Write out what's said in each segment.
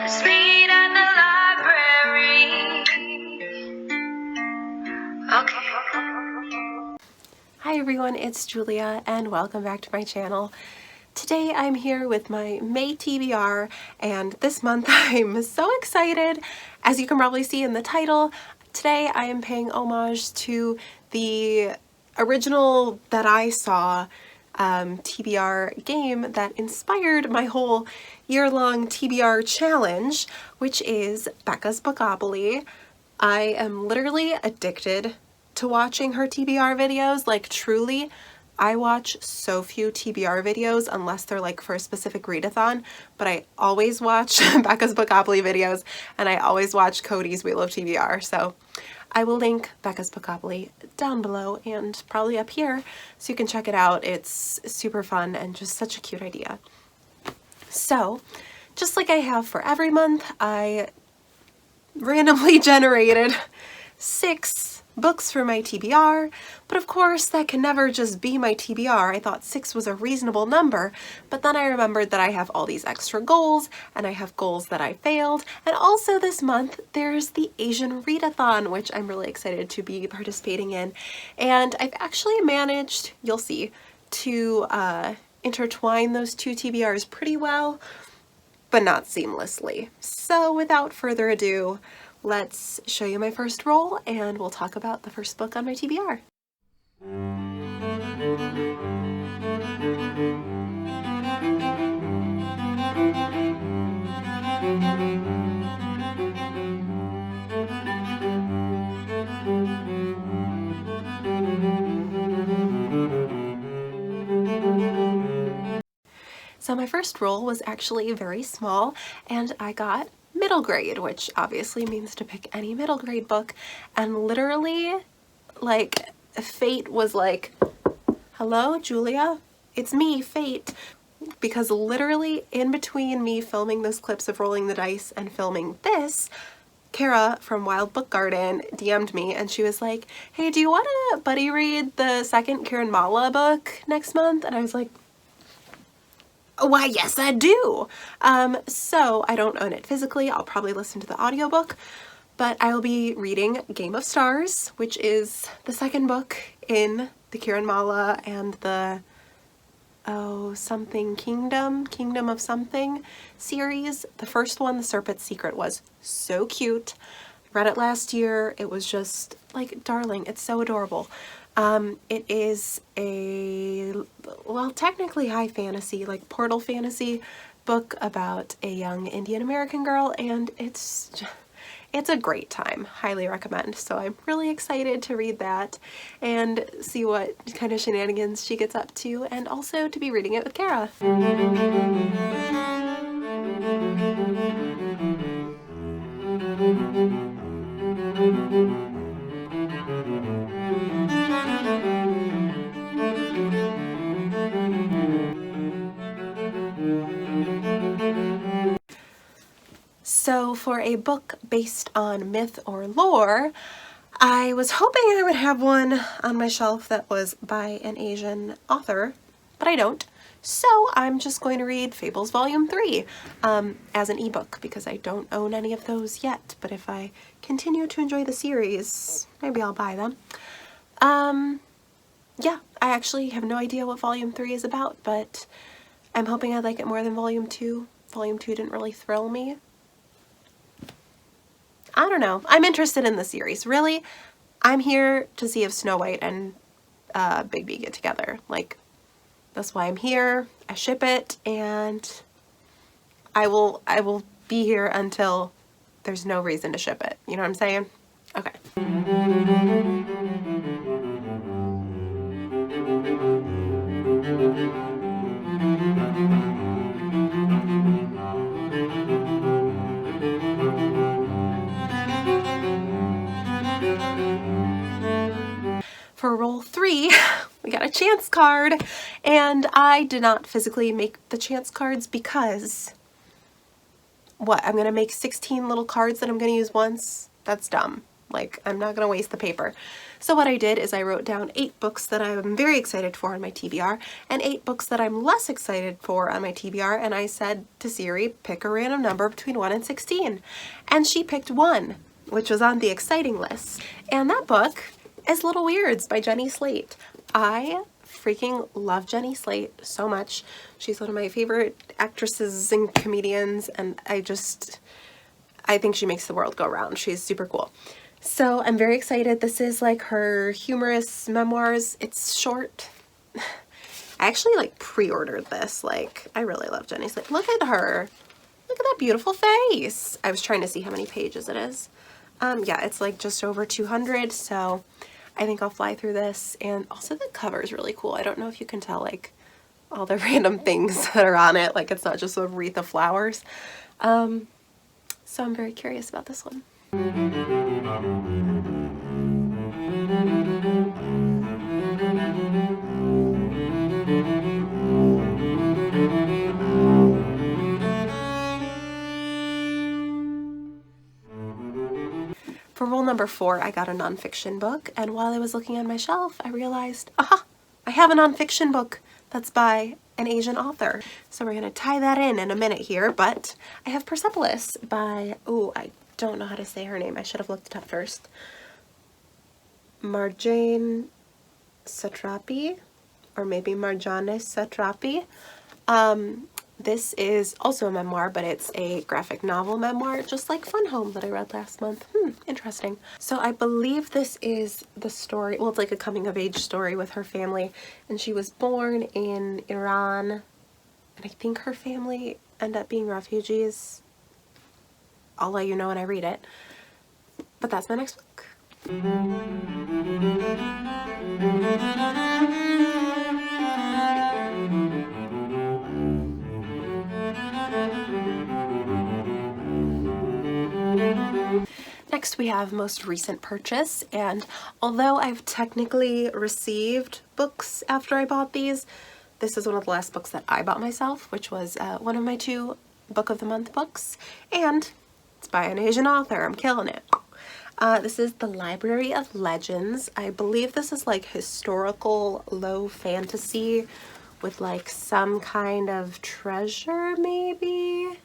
Let's read at the library. Okay. Hi everyone, it's Julia and welcome back to my channel. Today I'm here with my May TBR, and this month I'm so excited. As you can probably see in the title, today I am paying homage to the original that I saw TBR game that inspired my whole year-long TBR challenge, which is Becca's Bookopoly. I am literally addicted to watching her TBR videos. Like, truly, I watch so few TBR videos unless they're like for a specific readathon, but I always watch Becca's Bookopoly videos and I always watch Cody's We Love TBR. So I will link Becca's Bookopoly down below and probably up here so you can check it out. It's super fun and just such a cute idea. So just like I have for every month, I randomly generated 6 books for my TBR, but of course that can never just be my TBR. I thought 6 was a reasonable number, but then I remembered that I have all these extra goals, and I have goals that I failed, and also this month there's the Asian Readathon, which I'm really excited to be participating in, and I've actually managed, you'll see, to intertwine those 2 TBRs pretty well, but not seamlessly. So without further ado, let's show you my first roll and we'll talk about the first book on my TBR. So my first roll was actually very small and I got middle grade, which obviously means to pick any middle grade book, and literally, like, fate was like, hello Julia, it's me, fate, because literally in between me filming those clips of rolling the dice and filming this, Kara from Wild Book Garden DM'd me and she was like, hey, do you want to buddy read the second Karen Mala book next month? And I was like, why, yes, I do. So I don't own it physically. I'll probably listen to the audiobook, but I will be reading Game of Stars, which is the second book in the Karen Mala and the something Kingdom of Something series. The first one, The Serpent's Secret, was so cute. Read it last year. It was just like darling. It's so adorable. It is a, well, technically high fantasy, like portal fantasy book about a young Indian American girl, and it's a great time. Highly recommend. So I'm really excited to read that and see what kind of shenanigans she gets up to, and also to be reading it with Kara. So for a book based on myth or lore, I was hoping I would have one on my shelf that was by an Asian author, but I don't. So I'm just going to read Fables Volume 3 as an ebook because I don't own any of those yet, but if I continue to enjoy the series, maybe I'll buy them. Yeah, I actually have no idea what Volume 3 is about, but I'm hoping I like it more than Volume 2. Volume 2 didn't really thrill me. I don't know. I'm interested in the series. Really, I'm here to see if Snow White and Bigby get together. Like, that's why I'm here. I ship it, and I will be here until there's no reason to ship it. You know what I'm saying? Okay. For roll 3, we got a chance card, and I did not physically make the chance cards because, what, I'm gonna make 16 little cards that I'm gonna use once? That's dumb. Like, I'm not gonna waste the paper. So what I did is I wrote down 8 books that I'm very excited for on my TBR and 8 books that I'm less excited for on my TBR, and I said to Siri, pick a random number between 1 and 16. And she picked 1, which was on the exciting list. And that book is Little Weirds by Jenny Slate. I freaking love Jenny Slate so much. She's one of my favorite actresses and comedians, and I think she makes the world go round. She's super cool. So I'm very excited. This is like her humorous memoirs. It's short. I actually like pre-ordered this. Like, I really love Jenny Slate. Look at her. Look at that beautiful face. I was trying to see how many pages it is. Yeah, it's like just over 200, so I think I'll fly through this. And also the cover is really cool. I don't know if you can tell like all the random things that are on it. Like, it's not just a wreath of flowers. So I'm very curious about this one. For rule number 4, I got a nonfiction book, and while I was looking on my shelf, I realized, aha, I have a nonfiction book that's by an Asian author. So we're gonna tie that in a minute here, but I have Persepolis by, oh, I don't know how to say her name. I should have looked it up first. Marjane Satrapi, or maybe Marjane Satrapi. This is also a memoir, but it's a graphic novel memoir, just like Fun Home that I read last month. Interesting. So I believe this is the story, well, it's like a coming of age story with her family, and she was born in Iran, and I think her family ended up being refugees. I'll let you know when I read it. But that's my next book. Next we have most recent purchase, and although I've technically received books after I bought these, this is one of the last books that I bought myself, which was one of my 2 Book of the Month books, and it's by an Asian author. I'm killing it. This is The Library of Legends. I believe this is like historical low fantasy with like some kind of treasure, maybe?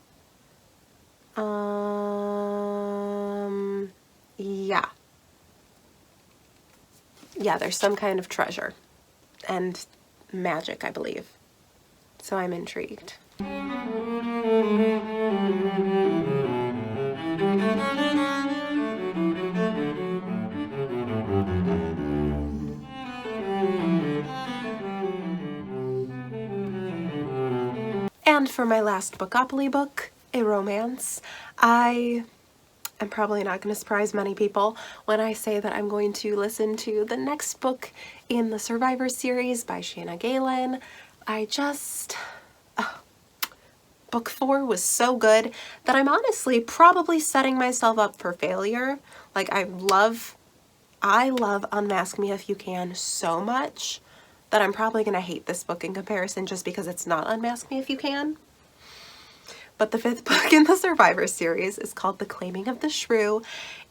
Yeah. Yeah, there's some kind of treasure and magic, I believe. So I'm intrigued. And for my last Bookopoly book, a romance, I am probably not going to surprise many people when I say that I'm going to listen to the next book in the Survivor series by Shanna Galen. Book 4 was so good that I'm honestly probably setting myself up for failure. Like, I love Unmask Me If You Can so much that I'm probably going to hate this book in comparison just because it's not Unmask Me If You Can. But the 5th book in the Survivor series is called The Claiming of the Shrew,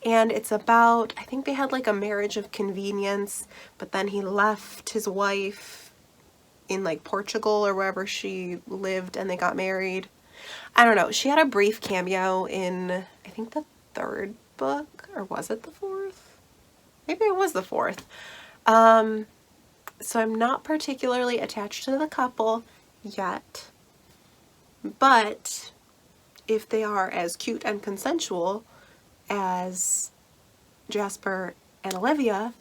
and it's about, I think they had like a marriage of convenience, but then he left his wife in like Portugal or wherever she lived and they got married. I don't know. She had a brief cameo in, I think, the 3rd book, or was it the 4th? Maybe it was the 4th. So I'm not particularly attached to the couple yet, but if they are as cute and consensual as Jasper and Olivia,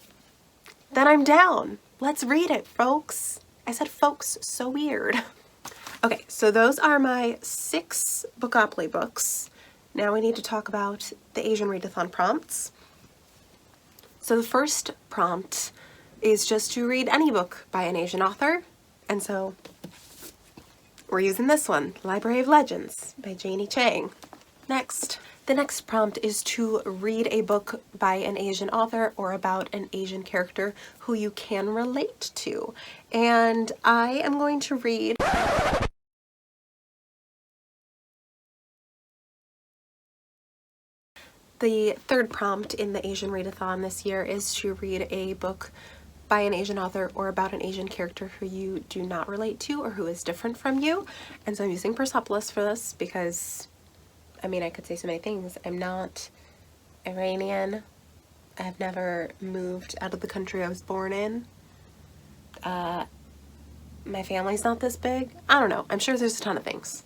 then I'm down. Let's read it, folks. I said folks, so weird. Okay, so those are my 6 Bookopoly books. Now we need to talk about the Asian Readathon prompts. So the first prompt is just to read any book by an Asian author, and so we're using this one, Library of Legends by Janie Chang. Next, the next prompt is to read a book by an Asian author or about an Asian character who you can relate to. And I am going to read The third prompt in the Asian Readathon this year is to read a book by an Asian author or about an Asian character who you do not relate to or who is different from you. And so I'm using Persepolis for this because, I mean, I could say so many things. I'm not Iranian. I've never moved out of the country I was born in. My family's not this big. I don't know. I'm sure there's a ton of things.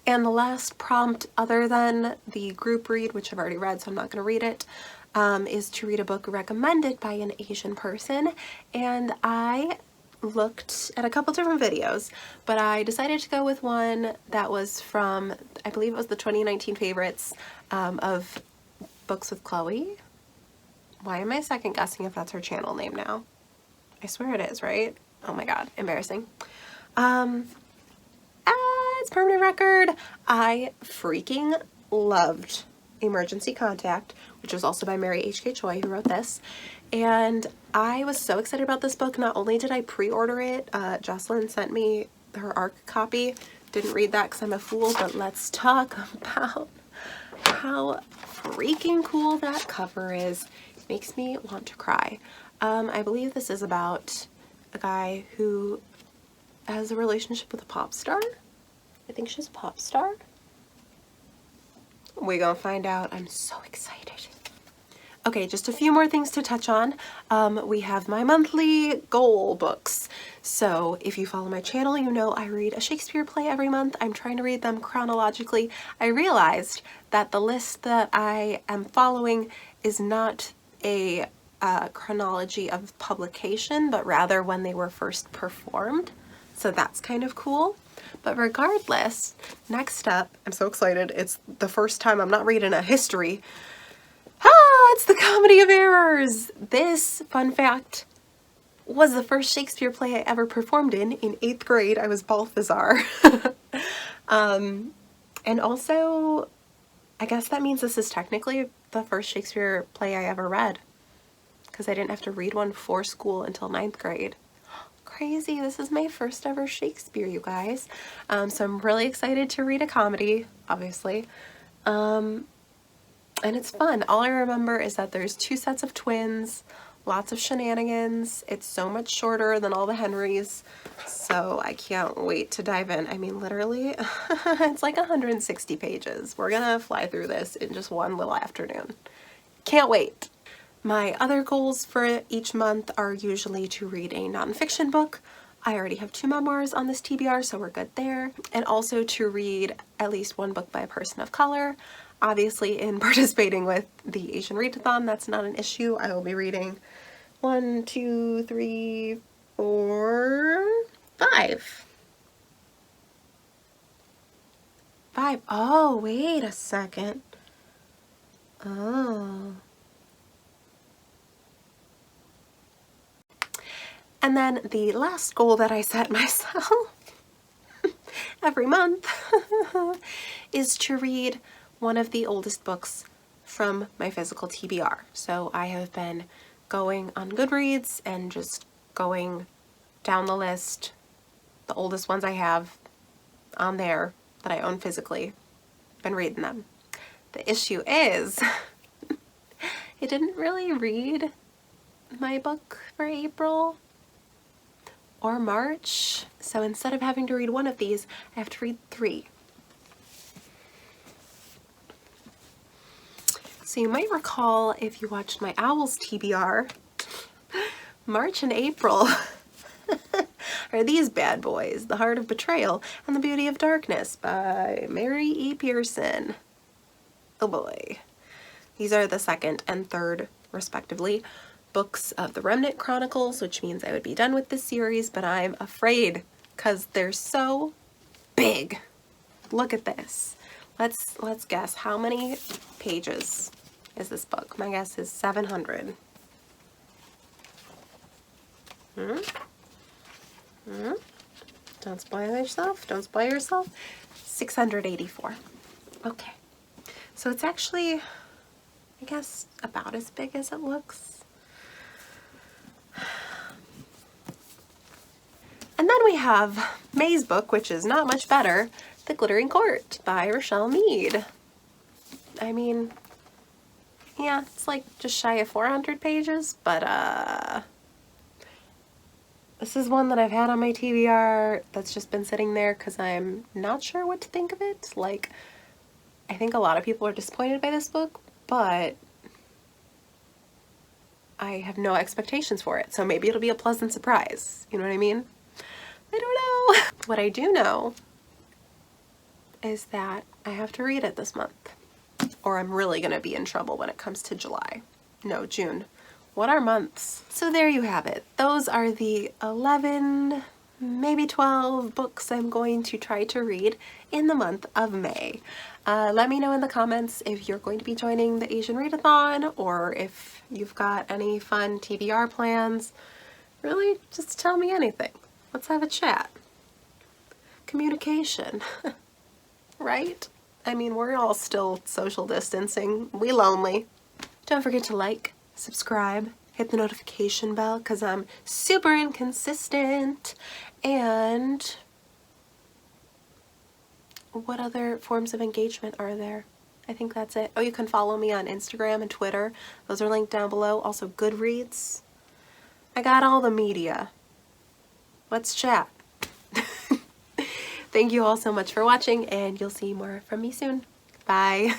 And the last prompt, other than the group read, which I've already read, so I'm not going to read it, is to read a book recommended by an Asian person. And I looked at a couple different videos, but I decided to go with one that was from, I believe it was the 2019 favorites of Books with Chloe. Why am I second guessing if that's her channel name now? I swear it is, right? Oh my god, embarrassing. It's Permanent Record. I freaking loved Emergency Contact, which was also by Mary H.K. Choi, who wrote this. And I was so excited about this book. Not only did I pre-order it, Jocelyn sent me her ARC copy. Didn't read that because I'm a fool, but let's talk about how freaking cool that cover is. It makes me want to cry. I believe this is about a guy who has a relationship with a pop star. I think she's a pop star. We're gonna find out. I'm so excited. Okay, just a few more things to touch on. We have my monthly goal books. So if you follow my channel, you know I read a Shakespeare play every month. I'm trying to read them chronologically. I realized that the list that I am following is not a chronology of publication, but rather when they were first performed. So that's kind of cool. But regardless, next up, I'm so excited. It's the first time I'm not reading a history. It's the Comedy of Errors. This, fun fact, was the first Shakespeare play I ever performed in 8th grade. I was Balthazar. And also, I guess that means this is technically the first Shakespeare play I ever read, because I didn't have to read one for school until 9th grade. Crazy. This is my first ever Shakespeare, you guys. So I'm really excited to read a comedy, obviously. And it's fun. All I remember is that there's 2 sets of twins, lots of shenanigans. It's so much shorter than all the Henrys, so I can't wait to dive in. I mean, literally, it's like 160 pages. We're gonna fly through this in just one little afternoon. Can't wait. My other goals for each month are usually to read a nonfiction book. I already have 2 memoirs on this TBR, so we're good there. And also to read at least 1 book by a person of color. Obviously, in participating with the Asian Readathon, that's not an issue. I will be reading 1, 2, 3, 4, 5. 5. Oh, wait a second. Oh. And then the last goal that I set myself every month is to read one of the oldest books from my physical TBR. So I have been going on Goodreads and just going down the list, the oldest ones I have on there that I own physically. Been reading them. The issue is I didn't really read my book for April or March, so instead of having to read one of these, I have to read 3. So you might recall, if you watched my Owls TBR, March and April are these bad boys: The Heart of Betrayal and The Beauty of Darkness by Mary E. Pearson. Oh boy. These are the 2nd and 3rd, respectively, books of the Remnant Chronicles, which means I would be done with this series, but I'm afraid because they're so big. Look at this. Let's guess. How many pages is this book? My guess is 700. Don't spoil yourself. Don't spoil yourself. 684. Okay. So it's actually, I guess, about as big as it looks. And then we have May's book, which is not much better, The Glittering Court by Rochelle Mead. I mean, Yeah, it's like just shy of 400 pages, but this is one that I've had on my TBR that's just been sitting there because I'm not sure what to think of it. Like, I think a lot of people are disappointed by this book, but I have no expectations for it, so maybe it'll be a pleasant surprise. You know what I mean? I don't know. What I do know is that I have to read it this month, or I'm really gonna be in trouble when it comes to July. No, June. What are months? So there you have it. Those are the 11, maybe 12 books I'm going to try to read in the month of May. Let me know in the comments if you're going to be joining the Asian Readathon or if you've got any fun TBR plans. Really, just tell me anything. Let's have a chat. Communication, right? I mean, we're all still social distancing. We lonely. Don't forget to like, subscribe, hit the notification bell because I'm super inconsistent. And what other forms of engagement are there? I think that's it. Oh, you can follow me on Instagram and Twitter. Those are linked down below. Also Goodreads. I got all the media. Let's chat. Thank you all so much for watching, and you'll see more from me soon. Bye.